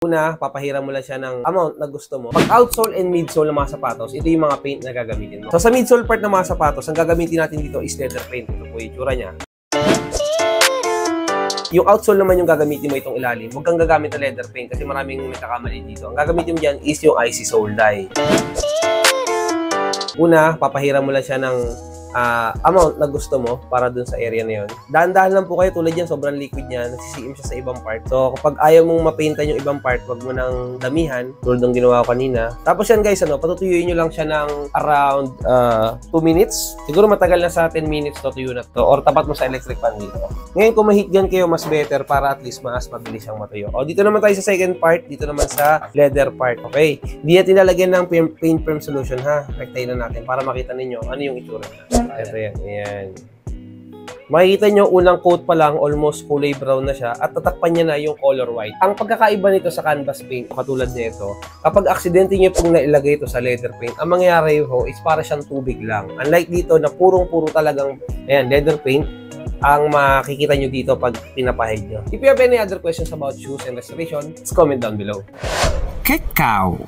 Una, papahiram mo lang siya ng amount na gusto mo. Pag outsole and midsole ng mga sapatos, ito yung mga paint na gagamitin mo. So sa midsole part ng mga sapatos, ang gagamitin natin dito is leather paint. Ito po yung itsura niya. Yung outsole naman yung gagamitin mo itong ilalim. Huwag kang gagamit ng leather paint kasi maraming nagkakamali dito. Ang gagamitin mo dyan is yung IC sole dye. Una, papahiram mo lang siya ng amount na gusto mo para dun sa area na yun. Dahan-dahan lang po kayo, tulad yan, sobrang liquid niya, nagsisiim siya sa ibang part. So, kapag ayaw mong mapaintan yung ibang part, wag mo nang damihan, tulad ng ginawa ko kanina. Tapos yan guys, patutuyuin nyo lang siya ng around 2 minutes. Siguro matagal na sa 10 minutes to tuyo na to, or tapat mo sa electric fan dito. Ngayon, kung ma-heat gun kayo, mas better para at least mas mabilis siyang matuyo. O, dito naman tayo sa second part, dito naman sa leather part, okay? Hindi natin lalagyan ng paint firm solution, ha? Rektayin na natin para makita ninyo ano yung itsura niya. Ito yan, ayan. Makikita nyo, unang coat pa lang, almost kulay brown na siya at tatakpan niya na yung color white. Ang pagkakaiba nito sa canvas paint, katulad nito, kapag aksidente nyo pong nailagay ito sa leather paint, ang mangyayari ho is para siyang tubig lang. Unlike dito na purong-puro talagang, ayan, leather paint, ang makikita nyo dito pag pinapahid nyo. If you have any other questions about shoes and restoration, just comment down below. Cacao!